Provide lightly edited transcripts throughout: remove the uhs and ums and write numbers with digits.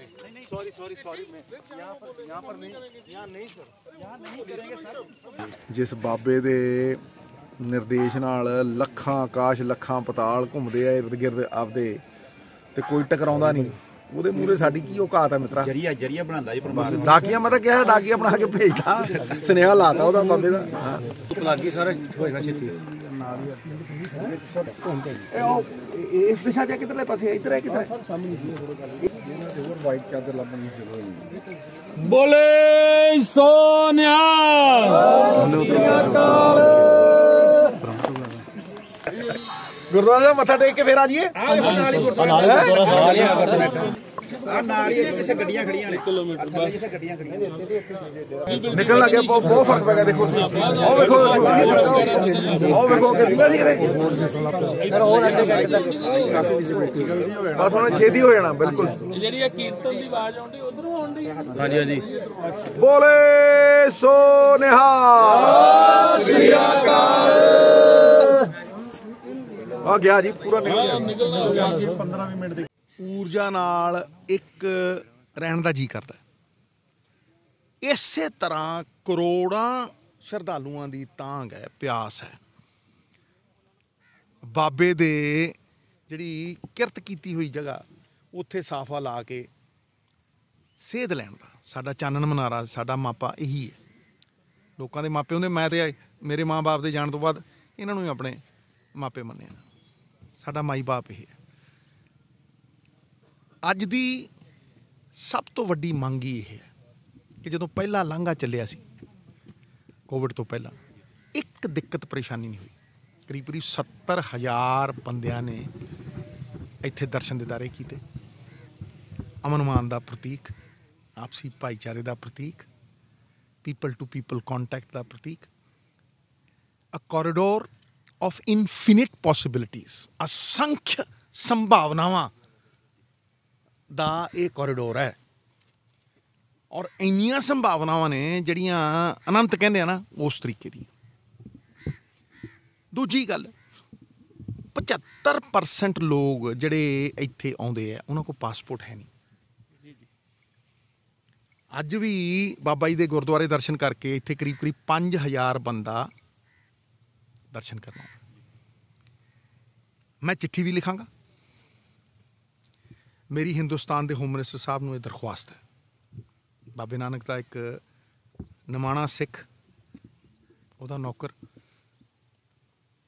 Sorry sorry sorry मैं यहाँ पर नहीं, यहाँ नहीं सर, यहाँ नहीं करेंगे सर। जिस बाबे दे निर्देश नाल लखां आकाश लखां पताल घूमदे आ इर्द गिर्द आपदे ते कोई टकराउंदा नहीं, ਉਹਦੇ ਮੂਹਰੇ ਸਾਡੀ ਕੀ ਔਕਾਤ ਹੈ ਮਿੱਤਰਾ। ਜਰੀਆ ਬਣਾਉਂਦਾ ਜੀ ਪਰਮਾਤਮਾ। ਡਾਕੀਆ ਮੈਂ ਤਾਂ ਕਿਹਾ ਡਾਕੀਆ ਬਣਾ ਕੇ ਭੇਜਦਾ, ਸੁਨੇਹਾ ਲਾਤਾ ਉਹਦਾ ਬਾਬੇ ਦਾ। ਲੱਗੀ ਸਾਰਾ ਹੋਏਗਾ ਛੇਤੀ। ਇਸ ਦਿਸ਼ਾ ਚ ਕਿਧਰਲੇ ਪਾਸੇ ਇੱਧਰ ਹੈ ਕਿਧਰ ਵਾਈਟ ਚਾਦਰ ਲੱਭਣੀ ਸ਼ੁਰੂ ਬੋਲੇ ਸੋਨਿਆ ਗੁਰਦੁਆਰੇ ਦਾ ਮੱਥਾ ਟੇਕ ਕੇ ਫੇਰ ਆ ਜਾਈਏ। ਨਿਕਲਣ ਲੱਗੇ ਬਹੁਤ ਫਰਕ ਪੈ ਗਿਆ। ਦੇਖੋ ਉਹ ਵੇਖੋ ਉਹ ਵੇਖੋ ਕਿੰਨਾ ਸੀ ਬਸ ਹੁਣ ਛੇਤੀ ਹੋ ਜਾਣਾ ਬਿਲਕੁਲ। ਜਿਹੜੀ ਇਹ ਕੀਰਤਨ ਦੀ ਆਵਾਜ਼ ਆਉਂਦੀ ਉਧਰੋਂ ਆਉਂਦੀ। ਹਾਂਜੀ ਹਾਂਜੀ। ਬੋਲੇ ਸੋ ਨਿਹਾਲ ਸ੍ਰੀ ਅਕਾਲ। ਆ ਗਿਆ ਜੀ ਪੂਰਾ ਨਿਕਲ ਗਿਆ 15-20 ਮਿੰਟ ਦੀ ਊਰਜਾ ਨਾਲ ਇੱਕ ਰਹਿਣ ਦਾ ਜੀ ਕਰਦਾ। ਇਸੇ ਤਰ੍ਹਾਂ ਕਰੋੜਾਂ ਸ਼ਰਧਾਲੂਆਂ ਦੀ ਤਾਂਘ ਹੈ, ਪਿਆਸ ਹੈ ਬਾਬੇ ਦੇ ਜਿਹੜੀ ਕਿਰਤ ਕੀਤੀ ਹੋਈ ਜਗ੍ਹਾ ਉੱਥੇ ਸਾਫਾ ਲਾ ਕੇ ਸੇਧ ਲੈਣ ਦਾ। ਸਾਡਾ ਚਾਨਣ ਮਨਾਰਾ, ਸਾਡਾ ਮਾਪਾ ਇਹੀ ਹੈ। ਲੋਕਾਂ ਦੇ ਮਾਪੇ ਹੁੰਦੇ, ਮੈਂ ਤੇ ਮੇਰੇ ਮਾਂ ਬਾਪ ਦੇ ਜਾਣ ਤੋਂ ਬਾਅਦ ਇਹਨਾਂ ਨੂੰ ਹੀ ਆਪਣੇ ਮਾਪੇ ਮੰਨਿਆ। ਸਾਡਾ ਮਾਈ ਬਾਪ ਇਹ ਹੈ। ਅੱਜ ਦੀ ਸਭ ਤੋਂ ਵੱਡੀ ਮੰਗ ਹੀ ਇਹ ਹੈ ਕਿ ਜਦੋਂ ਪਹਿਲਾ ਲਾਂਘਾ ਚੱਲਿਆ ਸੀ ਕੋਵਿਡ ਤੋਂ ਪਹਿਲਾਂ, ਇੱਕ ਦਿੱਕਤ ਪਰੇਸ਼ਾਨੀ ਨਹੀਂ ਹੋਈ। ਕਰੀਬ 70,000 ਬੰਦਿਆਂ ਨੇ ਇੱਥੇ ਦਰਸ਼ਨ ਦਿਦਾਰੇ ਕੀਤੇ। ਅਮਨ ਮਾਨ ਦਾ ਪ੍ਰਤੀਕ, ਆਪਸੀ ਭਾਈਚਾਰੇ ਦਾ ਪ੍ਰਤੀਕ, ਪੀਪਲ ਟੂ ਪੀਪਲ ਕੰਟੈਕਟ ਦਾ ਪ੍ਰਤੀਕ, ਅ ਕੋਰੀਡੋਰ of infinite possibilities, ਅਸੰਖ ਸੰਭਾਵਨਾਵਾਂ ਦਾ ਇਹ ਕੋਰੀਡੋਰ ਹੈ। ਔਰ ਇੰਨੀਆਂ ਸੰਭਾਵਨਾਵਾਂ ਨੇ ਜਿਹੜੀਆਂ ਅਨੰਤ ਕਹਿੰਦੇ ਆ ਨਾ, ਉਸ ਤਰੀਕੇ ਦੀ। ਦੂਜੀ ਗੱਲ, 75% ਲੋਕ ਜਿਹੜੇ ਇੱਥੇ ਆਉਂਦੇ ਆ ਉਹਨਾਂ ਕੋਲ ਪਾਸਪੋਰਟ ਹੈ ਨਹੀਂ। ਅੱਜ ਵੀ ਬਾਬਾ ਜੀ ਦੇ ਗੁਰਦੁਆਰੇ ਦਰਸ਼ਨ ਕਰਕੇ ਇੱਥੇ ਕਰੀਬ 5,000 ਬੰਦਾ ਦਰਸ਼ਨ ਕਰਨਾ। ਮੈਂ ਚਿੱਠੀ ਵੀ ਲਿਖਾਂਗਾ। ਮੇਰੀ ਹਿੰਦੁਸਤਾਨ ਦੇ ਹੋਮ ਮਿਨਿਸਟਰ ਸਾਹਿਬ ਨੂੰ ਇਹ ਦਰਖਾਸਤ ਹੈ। ਬਾਬੇ ਨਾਨਕ ਦਾ ਇੱਕ ਨਿਮਾਣਾ ਸਿੱਖ, ਉਹਦਾ ਨੌਕਰ,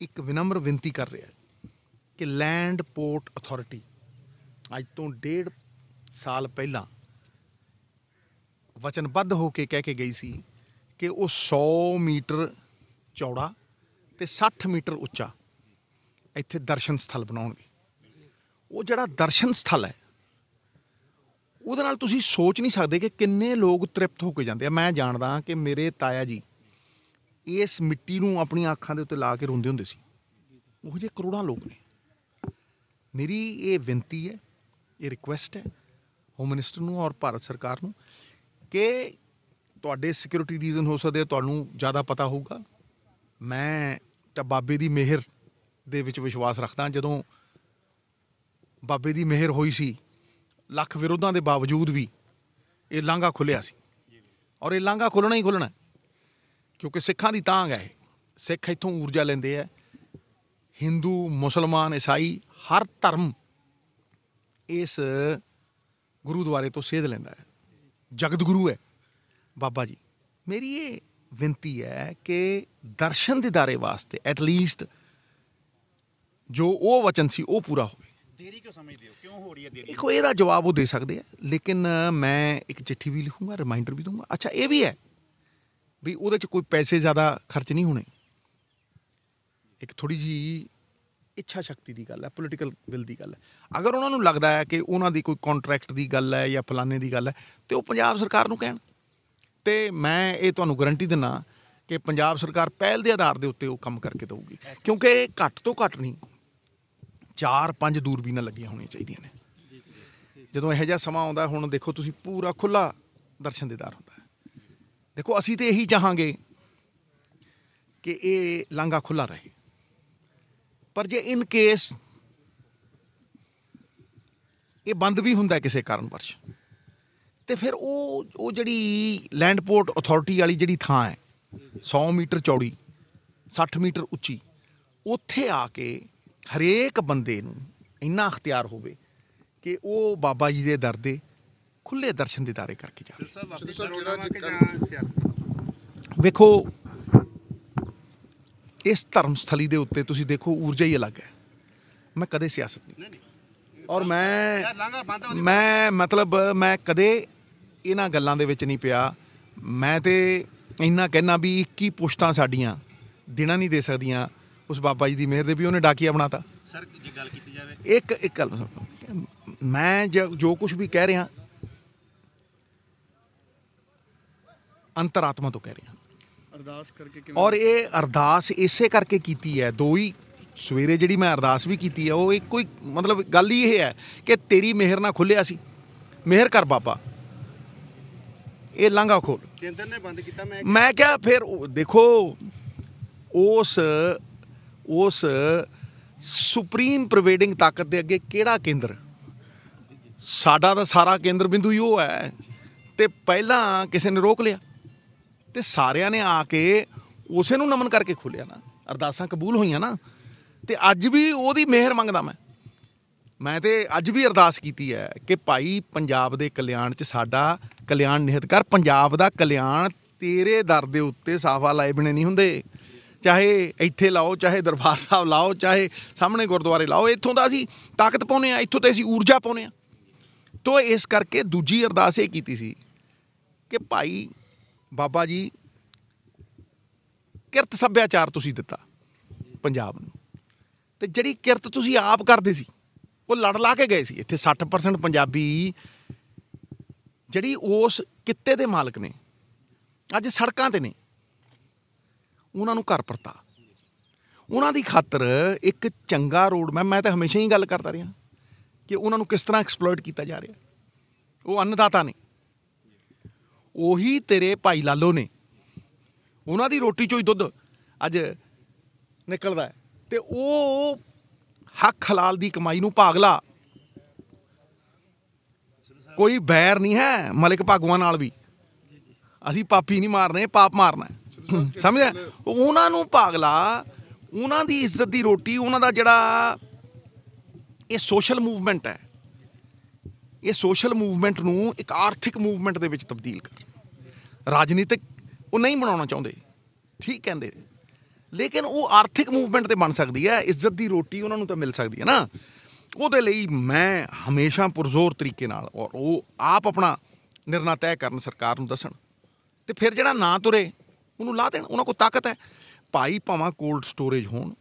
ਇੱਕ ਵਿਨਮਰ ਬੇਨਤੀ ਕਰ ਰਿਹਾ ਕਿ ਲੈਂਡ ਪੋਰਟ ਅਥਾਰਟੀ ਅੱਜ ਤੋਂ 1.5 ਸਾਲ ਪਹਿਲਾਂ ਵਚਨਬੱਧ ਹੋ ਕੇ ਕਹਿ ਕੇ ਗਈ ਸੀ ਕਿ ਉਹ 100 ਮੀਟਰ ਚੌੜਾ ਤੇ 60 ਮੀਟਰ ਉੱਚਾ ਇੱਥੇ ਦਰਸ਼ਨ ਸਥਲ ਬਣਾਉਣਗੇ। ਉਹ ਜਿਹੜਾ ਦਰਸ਼ਨ ਸਥਲ ਹੈ ਉਹਦੇ ਨਾਲ ਤੁਸੀਂ ਸੋਚ ਨਹੀਂ ਸਕਦੇ ਕਿ ਕਿੰਨੇ ਲੋਕ ਤ੍ਰਿਪਤ ਹੋ ਕੇ ਜਾਂਦੇ ਆ। ਮੈਂ ਜਾਣਦਾ ਕਿ ਮੇਰੇ ਤਾਇਆ ਜੀ ਇਸ ਮਿੱਟੀ ਨੂੰ ਆਪਣੀਆਂ ਅੱਖਾਂ ਦੇ ਉੱਤੇ ਲਾ ਕੇ ਰੋਂਦੇ ਹੁੰਦੇ ਸੀ। ਉਹੋ ਜਿਹੇ ਕਰੋੜਾਂ ਲੋਕ ਨੇ। ਮੇਰੀ ਇਹ ਬੇਨਤੀ ਹੈ, ਇਹ ਰਿਕੁਐਸਟ ਹੈ ਹੋਮ ਮਿਨਿਸਟਰ ਨੂੰ ਔਰ ਭਾਰਤ ਸਰਕਾਰ ਨੂੰ ਕਿ ਤੁਹਾਡੇ ਸਿਕਿਉਰਿਟੀ ਰੀਜ਼ਨ ਹੋ ਸਕਦੇ, ਤੁਹਾਨੂੰ ਜ਼ਿਆਦਾ ਪਤਾ ਹੋਊਗਾ। ਮੈਂ ਤਾਂ ਬਾਬੇ ਦੀ ਮਿਹਰ ਦੇ ਵਿੱਚ ਵਿਸ਼ਵਾਸ ਰੱਖਦਾ। ਜਦੋਂ ਬਾਬੇ ਦੀ ਮਿਹਰ ਹੋਈ ਸੀ, ਲੱਖ ਵਿਰੋਧਾਂ ਦੇ ਬਾਵਜੂਦ ਵੀ ਇਹ ਲਾਂਘਾ ਖੁੱਲ੍ਹਿਆ ਸੀ। ਔਰ ਇਹ ਲਾਂਘਾ ਖੁੱਲ੍ਹਣਾ ਹੀ ਖੁੱਲ੍ਹਣਾ, ਕਿਉਂਕਿ ਸਿੱਖਾਂ ਦੀ ਤਾਂਘ ਹੈ ਇਹ। ਸਿੱਖ ਇੱਥੋਂ ਊਰਜਾ ਲੈਂਦੇ ਹੈ। ਹਿੰਦੂ, ਮੁਸਲਮਾਨ, ਈਸਾਈ, ਹਰ ਧਰਮ ਇਸ ਗੁਰੂਦੁਆਰੇ ਤੋਂ ਸੇਧ ਲੈਂਦਾ ਹੈ। ਜਗਤ ਗੁਰੂ ਹੈ ਬਾਬਾ ਜੀ। ਮੇਰੀ ਇਹ ਬੇਨਤੀ ਹੈ ਕਿ ਦਰਸ਼ਨ ਦਿਦਾਰੇ ਵਾਸਤੇ ਐਟਲੀਸਟ ਜੋ ਉਹ ਵਚਨ ਸੀ ਉਹ ਪੂਰਾ ਹੋਵੇ। ਦੇਰੀ ਕਿਉਂ ਸਮਝਦੇ ਹੋ, ਕਿਉਂ ਹੋ ਰਹੀ ਹੈ ਦੇਰੀ? ਦੇਖੋ ਇਹਦਾ ਜਵਾਬ ਉਹ ਦੇ ਸਕਦੇ ਆ, ਲੇਕਿਨ ਮੈਂ ਇੱਕ ਚਿੱਠੀ ਵੀ ਲਿਖੂੰਗਾ, ਰਿਮਾਈਂਡਰ ਵੀ ਦਊਂਗਾ। ਅੱਛਾ, ਇਹ ਵੀ ਹੈ ਵੀ ਉਹਦੇ 'ਚ ਕੋਈ ਪੈਸੇ ਜ਼ਿਆਦਾ ਖਰਚ ਨਹੀਂ ਹੋਣੇ। ਇੱਕ ਥੋੜ੍ਹੀ ਜਿਹੀ ਇੱਛਾ ਸ਼ਕਤੀ ਦੀ ਗੱਲ ਹੈ, ਪੋਲੀਟੀਕਲ ਵਿਲ ਦੀ ਗੱਲ ਹੈ। ਅਗਰ ਉਹਨਾਂ ਨੂੰ ਲੱਗਦਾ ਹੈ ਕਿ ਉਹਨਾਂ ਦੀ ਕੋਈ ਕੰਟਰੈਕਟ ਦੀ ਗੱਲ ਹੈ ਜਾਂ ਫਲਾਣੇ ਦੀ ਗੱਲ ਹੈ ਤਾਂ ਉਹ ਪੰਜਾਬ ਸਰਕਾਰ ਨੂੰ ਕਹਿਣ। ਅਤੇ ਮੈਂ ਇਹ ਤੁਹਾਨੂੰ ਗਰੰਟੀ ਦਿੰਦਾ ਕਿ ਪੰਜਾਬ ਸਰਕਾਰ ਪਹਿਲ ਦੇ ਆਧਾਰ ਦੇ ਉੱਤੇ ਉਹ ਕੰਮ ਕਰਕੇ ਦੇਊਗੀ, ਕਿਉਂਕਿ ਘੱਟ ਤੋਂ ਘੱਟ ਨਹੀਂ 4-5 ਦੂਰਬੀਨਾਂ ਲੱਗੀਆਂ ਹੋਣੀਆਂ ਚਾਹੀਦੀਆਂ ਨੇ। ਜਦੋਂ ਇਹੋ ਜਿਹਾ ਸਮਾਂ ਆਉਂਦਾ, ਹੁਣ ਦੇਖੋ ਤੁਸੀਂ, ਪੂਰਾ ਖੁੱਲ੍ਹਾ ਦਰਸ਼ਨ ਦੀਦਾਰ ਹੁੰਦਾ ਹੈ। ਦੇਖੋ ਅਸੀਂ ਤਾਂ ਇਹੀ ਚਾਹਾਂਗੇ ਕਿ ਇਹ ਲਾਂਘਾ ਖੁੱਲ੍ਹਾ ਰਹੇ, ਪਰ ਜੇ ਇਨ ਕੇਸ ਇਹ ਬੰਦ ਵੀ ਹੁੰਦਾ ਕਿਸੇ ਕਾਰਨ ਵਰਸ਼, ਤੇ ਫਿਰ ਉਹ ਜਿਹੜੀ ਲੈਂਡ ਪੋਰਟ ਅਥਾਰਟੀ ਵਾਲੀ ਜਿਹੜੀ ਥਾਂ ਹੈ 100 ਮੀਟਰ ਚੌੜੀ 60 ਮੀਟਰ ਉੱਚੀ, ਉੱਥੇ ਆ ਕੇ ਹਰੇਕ ਬੰਦੇ ਨੂੰ ਇੰਨਾ ਅਖਤਿਆਰ ਹੋਵੇ ਕਿ ਉਹ ਬਾਬਾ ਜੀ ਦੇ ਦਰ ਦੇ ਖੁੱਲੇ ਦਰਸ਼ਨ ਦੀਦਾਰੇ ਕਰਕੇ ਜਾਵੇ। ਵੇਖੋ ਇਸ ਧਰਮ ਸਥਲੀ ਦੇ ਉੱਤੇ ਤੁਸੀਂ ਦੇਖੋ ਊਰਜਾ ਹੀ ਅਲੱਗ ਹੈ। ਮੈਂ ਕਦੇ ਸਿਆਸਤ ਨਹੀਂ ਔਰ ਮੈਂ ਮਤਲਬ ਮੈਂ ਕਦੇ ਇਹਨਾਂ ਗੱਲਾਂ ਦੇ ਵਿੱਚ ਨਹੀਂ ਪਿਆ। ਮੈਂ ਤੇ ਇੰਨਾ ਕਹਿਣਾ ਵੀ 21 ਪੁਸ਼ਤਾਂ ਸਾਡੀਆਂ ਦਿਨਾਂ ਨਹੀਂ ਦੇ ਸਕਦੀਆਂ ਉਸ ਬਾਬਾ ਜੀ ਦੀ ਮਿਹਰ ਦੇ ਵੀ ਉਹਨੇ ਡਾਕੀਆ ਬਣਾਤਾ। ਸਰ ਜੇ ਗੱਲ ਕੀਤੀ ਜਾਵੇ ਇੱਕ ਗੱਲ ਸੁਣੋ, ਮੈਂ ਜੋ ਕੁਝ ਵੀ ਕਹਿ ਰਿਹਾ ਅੰਤਰਾਤਮਾ ਤੋਂ ਕਹਿ ਰਿਹਾ। ਅਰਦਾਸ ਕਰਕੇ ਔਰ ਇਹ ਅਰਦਾਸ ਇਸੇ ਕਰਕੇ ਕੀਤੀ ਹੈ। ਦੋ ਹੀ ਸਵੇਰੇ ਜਿਹੜੀ ਮੈਂ ਅਰਦਾਸ ਵੀ ਕੀਤੀ ਹੈ ਉਹ ਇੱਕੋ ਹੀ ਮਤਲਬ ਗੱਲ ਹੀ ਇਹ ਹੈ ਕਿ ਤੇਰੀ ਮਿਹਰ ਨਾਲ ਖੁੱਲਿਆ ਸੀ, ਮਿਹਰ ਕਰ ਬਾਬਾ, ਇਹ ਲਾਂਘਾ ਖੋਲ। ਕੇਂਦਰ ਨੇ ਬੰਦ ਕੀਤਾ। ਮੈਂ ਕਿਹਾ ਫਿਰ ਦੇਖੋ ਉਸ ਸੁਪਰੀਮ ਪ੍ਰੋਵਾਈਡਿੰਗ ਤਾਕਤ ਦੇ ਅੱਗੇ ਕਿਹੜਾ ਕੇਂਦਰ? ਸਾਡਾ ਤਾਂ ਸਾਰਾ ਕੇਂਦਰ ਬਿੰਦੂ ਹੀ ਉਹ ਹੈ। ਤੇ ਪਹਿਲਾਂ ਕਿਸੇ ਨੇ ਰੋਕ ਲਿਆ ਤੇ ਸਾਰਿਆਂ ਨੇ ਆ ਕੇ ਉਸੇ ਨੂੰ ਨਮਨ ਕਰਕੇ ਖੋਲਿਆ ਨਾ, ਅਰਦਾਸਾਂ ਕਬੂਲ ਹੋਈਆਂ ਨਾ। ਤੇ ਅੱਜ ਵੀ ਉਹਦੀ ਮਿਹਰ ਮੰਗਦਾ ਮੈਂ ਤੇ ਅੱਜ ਵੀ ਅਰਦਾਸ ਕੀਤੀ ਹੈ ਕਿ ਭਾਈ ਪੰਜਾਬ ਦੇ ਕਲਿਆਣ 'ਚ ਸਾਡਾ ਕਲਿਆਣ ਨਿਹਿਤ ਕਰ। ਪੰਜਾਬ ਦਾ ਕਲਿਆਣ ਤੇਰੇ ਦਰ ਦੇ ਉੱਤੇ ਸਾਫਾ ਲਾਏ ਬਿਨੇ ਨਹੀਂ ਹੁੰਦੇ। ਚਾਹੇ ਇੱਥੇ ਲਾਓ, ਚਾਹੇ ਦਰਬਾਰ ਸਾਹਿਬ ਲਾਓ, ਚਾਹੇ ਸਾਹਮਣੇ ਗੁਰਦੁਆਰੇ ਲਾਓ, ਇੱਥੋਂ ਦਾ ਅਸੀਂ ਤਾਕਤ ਪਾਉਂਦੇ ਹਾਂ, ਇੱਥੋਂ ਤੇ ਅਸੀਂ ਊਰਜਾ ਪਾਉਂਦੇ ਹਾਂ। ਤੋ ਇਸ ਕਰਕੇ ਦੂਜੀ ਅਰਦਾਸ ਇਹ ਕੀਤੀ ਸੀ ਕਿ ਭਾਈ ਬਾਬਾ ਜੀ ਕਿਰਤ ਸੱਭਿਆਚਾਰ ਤੁਸੀਂ ਦਿੱਤਾ ਪੰਜਾਬ ਨੂੰ, ਤੇ ਜਿਹੜੀ ਕਿਰਤ ਤੁਸੀਂ ਆਪ ਕਰਦੇ ਸੀ ਉਹ ਲੜ ਲਾ ਕੇ ਗਏ ਸੀ। ਇੱਥੇ 60% ਪੰਜਾਬੀ ਜਿਹੜੀ ਉਸ ਕਿੱਤੇ ਦੇ ਮਾਲਕ ਨੇ ਅੱਜ ਸੜਕਾਂ ਤੇ ਨੇ, ਉਹਨਾਂ ਨੂੰ ਘਰ ਪਰਤਾ। ਉਹਨਾਂ ਦੀ ਖਾਤਰ ਇੱਕ ਚੰਗਾ ਰੋਡ ਮੈਂ ਤਾਂ ਹਮੇਸ਼ਾ ਹੀ ਗੱਲ ਕਰਦਾ ਰਿਹਾ ਕਿ ਉਹਨਾਂ ਨੂੰ ਕਿਸ ਤਰ੍ਹਾਂ ਐਕਸਪਲੋਇਟ ਕੀਤਾ ਜਾ ਰਿਹਾ। ਉਹ ਅੰਨਦਾਤਾ ਨੇ, ਉਹੀ ਤੇਰੇ ਭਾਈ ਲਾਲੋ ਨੇ, ਉਹਨਾਂ ਦੀ ਰੋਟੀ ਚੋਂ ਹੀ ਦੁੱਧ ਅੱਜ ਨਿਕਲਦਾ ਹੈ। ਤੇ ਉਹ ਹੱਕ ਹਲਾਲ ਦੀ ਕਮਾਈ ਨੂੰ ਭਾਗ ਲਾ। ਕੋਈ ਬੈਰ ਨਹੀਂ ਹੈ ਮਲਿਕ ਭਾਗਵਾਂ ਨਾਲ ਵੀ। ਅਸੀਂ ਪਾਪੀ ਨਹੀਂ ਮਾਰਨੇ, ਪਾਪ ਮਾਰਨਾ ਸਮਝਿਆ। ਉਹਨਾਂ ਨੂੰ ਭਾਗ ਲਾ, ਉਹਨਾਂ ਦੀ ਇੱਜ਼ਤ ਦੀ ਰੋਟੀ, ਉਹਨਾਂ ਦਾ ਜਿਹੜਾ ਇਹ ਸੋਸ਼ਲ ਮੂਵਮੈਂਟ ਹੈ, ਇਹ ਸੋਸ਼ਲ ਮੂਵਮੈਂਟ ਨੂੰ ਇੱਕ ਆਰਥਿਕ ਮੂਵਮੈਂਟ ਦੇ ਵਿੱਚ ਤਬਦੀਲ ਕਰ। ਰਾਜਨੀਤਿਕ ਉਹ ਨਹੀਂ ਬਣਾਉਣਾ ਚਾਹੁੰਦੇ, ਠੀਕ ਕਹਿੰਦੇ, ਲੇਕਿਨ ਉਹ ਆਰਥਿਕ ਮੂਵਮੈਂਟ ਤੇ ਬਣ ਸਕਦੀ ਹੈ। ਇੱਜ਼ਤ ਦੀ ਰੋਟੀ ਉਹਨਾਂ ਨੂੰ ਤਾਂ ਮਿਲ ਸਕਦੀ ਹੈ ਨਾ। ਉਹਦੇ ਲਈ ਮੈਂ ਹਮੇਸ਼ਾ ਪੁਰਜ਼ੋਰ ਤਰੀਕੇ ਨਾਲ ਔਰ ਉਹ ਆਪ ਆਪਣਾ ਨਿਰਣਾ ਤੈਅ ਕਰਨ, ਸਰਕਾਰ ਨੂੰ ਦੱਸਣ, ਤੇ ਫਿਰ ਜਿਹੜਾ ਨਾ ਤੁਰੇ ਉਹਨੂੰ ਲਾ ਦੇਣ। ਉਹਨਾਂ ਕੋਲ ਤਾਕਤ ਹੈ ਭਾਈ, ਭਾਵੇਂ ਕੋਲਡ ਸਟੋਰੇਜ ਹੋਣ,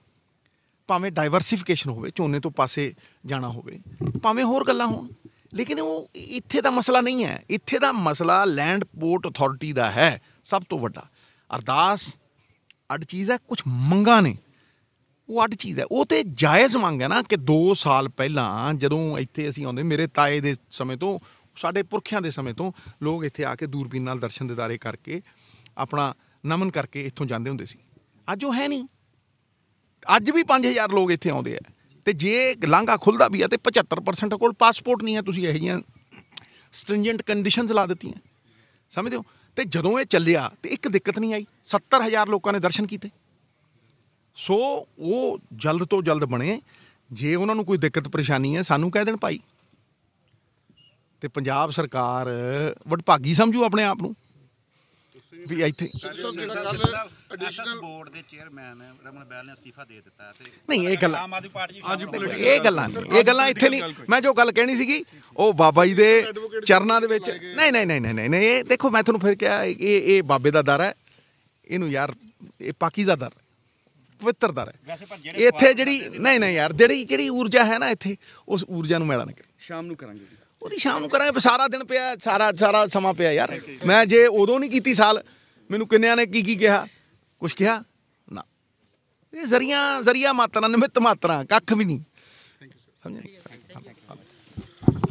ਭਾਵੇਂ ਡਾਈਵਰਸੀਫਿਕੇਸ਼ਨ ਹੋਵੇ, ਝੋਨੇ ਤੋਂ ਪਾਸੇ ਜਾਣਾ ਹੋਵੇ, ਭਾਵੇਂ ਹੋਰ ਗੱਲਾਂ ਹੋਣ, ਲੇਕਿਨ ਉਹ ਇੱਥੇ ਦਾ ਮਸਲਾ ਨਹੀਂ ਹੈ। ਇੱਥੇ ਦਾ ਮਸਲਾ ਲੈਂਡ ਪੋਰਟ ਅਥਾਰਟੀ ਦਾ ਹੈ ਸਭ ਤੋਂ ਵੱਡਾ। ਅਰਦਾਸ ਅੱਡ ਚੀਜ਼ ਹੈ, ਕੁਛ ਮੰਗਾਂ ਨੇ ਉਹ ਅੱਡ ਚੀਜ਼ ਹੈ। ਉਹ ਤੇ ਜਾਇਜ਼ ਮੰਗ ਹੈ ਨਾ ਕਿ 2 ਸਾਲ ਪਹਿਲਾਂ ਜਦੋਂ ਇੱਥੇ ਅਸੀਂ ਆਉਂਦੇ, ਮੇਰੇ ਤਾਏ ਦੇ ਸਮੇਂ ਤੋਂ, ਸਾਡੇ ਪੁਰਖਿਆਂ ਦੇ ਸਮੇਂ ਤੋਂ ਲੋਕ ਇੱਥੇ ਆ ਕੇ ਦੂਰਬੀਨ ਨਾਲ ਦਰਸ਼ਨ ਦੀਦਾਰੇ ਕਰਕੇ ਆਪਣਾ ਨਮਨ ਕਰਕੇ ਇੱਥੋਂ ਜਾਂਦੇ ਹੁੰਦੇ ਸੀ। ਅੱਜ ਉਹ ਹੈ ਨਹੀਂ। ਅੱਜ ਵੀ 5000 ਲੋਕ ਇੱਥੇ ਆਉਂਦੇ ਆ, ਤੇ ਜੇ ਲਾਂਘਾ ਖੁੱਲ੍ਹਦਾ ਵੀ ਆ ਤੇ 75% ਕੋਲ ਪਾਸਪੋਰਟ ਨਹੀਂ ਹੈ। ਤੁਸੀਂ ਇਹੋ ਜਿਹੀਆਂ ਸਟ੍ਰਿੰਜੈਂਟ ਕੰਡੀਸ਼ਨਸ ਲਾ ਦਿੱਤੀਆਂ, ਸਮਝਦੇ ਹੋ। ਤੇ ਜਦੋਂ ਇਹ ਚੱਲਿਆ ਤੇ ਇੱਕ ਦਿੱਕਤ ਨਹੀਂ ਆਈ, 70000 ਲੋਕਾਂ ਨੇ ਦਰਸ਼ਨ ਕੀਤੇ। ਸੋ ਉਹ ਜਲਦ ਤੋਂ ਜਲਦ ਬਣੇ। ਜੇ ਉਹਨਾਂ ਨੂੰ ਕੋਈ ਦਿੱਕਤ ਪਰੇਸ਼ਾਨੀ ਹੈ ਸਾਨੂੰ ਕਹਿ ਦੇਣ ਭਾਈ। ਤੇ ਪੰਜਾਬ ਸਰਕਾਰ ਵਡਭਾਗੀ ਸਮਝੂ ਆਪਣੇ ਆਪ ਨੂੰ ਵੀ ਇੱਥੇ। ਐਸਐਸ ਬੋਰਡ ਦੇ ਚੇਅਰਮੈਨ ਰਮਨ ਬੈਲ ਨੇ ਅਸਤੀਫਾ ਦੇ ਦਿੱਤਾ ਤੇ ਨਹੀਂ, ਇਹ ਗੱਲਾਂ ਆਮ ਆਦਮੀ ਪਾਰਟੀ ਇਹ ਗੱਲਾਂ ਨਹੀਂ, ਇਹ ਗੱਲਾਂ ਇੱਥੇ ਨਹੀਂ। ਮੈਂ ਜੋ ਗੱਲ ਕਹਿਣੀ ਸੀਗੀ ਉਹ ਬਾਬਾ ਜੀ ਦੇ ਚਰਨਾਂ ਦੇ ਵਿੱਚ। ਨਹੀਂ, ਇਹ ਦੇਖੋ ਮੈਂ ਤੁਹਾਨੂੰ ਫਿਰ ਕਿਹਾ ਇਹ ਬਾਬੇ ਦਾ ਦਰ ਹੈ। ਇਹਨੂੰ ਯਾਰ ਇਹ ਪਾਕੀਜ਼ਾ ਦਰ, ਪਵਿੱਤਰ ਦਰ ਹੈ। ਇੱਥੇ ਜਿਹੜੀ ਨਹੀਂ ਯਾਰ ਜਿਹੜੀ ਊਰਜਾ ਹੈ ਨਾ ਇੱਥੇ, ਉਸ ਊਰਜਾ ਨੂੰ ਮੈਲਾ ਨਾ ਕਰੇ। ਸ਼ਾਮ ਨੂੰ ਕਰਾਂਗੇ ਉਹਦੀ ਸ਼ਾਮ ਨੂੰ ਕਰਾਂਗੇ। ਸਾਰਾ ਦਿਨ ਪਿਆ, ਸਾਰਾ ਸਮਾਂ ਪਿਆ ਯਾਰ। ਮੈਂ ਜੇ ਉਦੋਂ ਨਹੀਂ ਕੀਤੀ ਸਾਲ, ਮੈਨੂੰ ਕਿੰਨਿਆਂ ਨੇ ਕੀ ਕਿਹਾ, ਕੁਛ ਕਿਹਾ ਨਾ। ਇਹ ਜ਼ਰੀਆ ਮਾਤਰਾ, ਨਿਮਿਤ ਮਾਤਰਾ, ਕੱਖ ਵੀ ਨਹੀਂ, ਸਮਝਿਆ।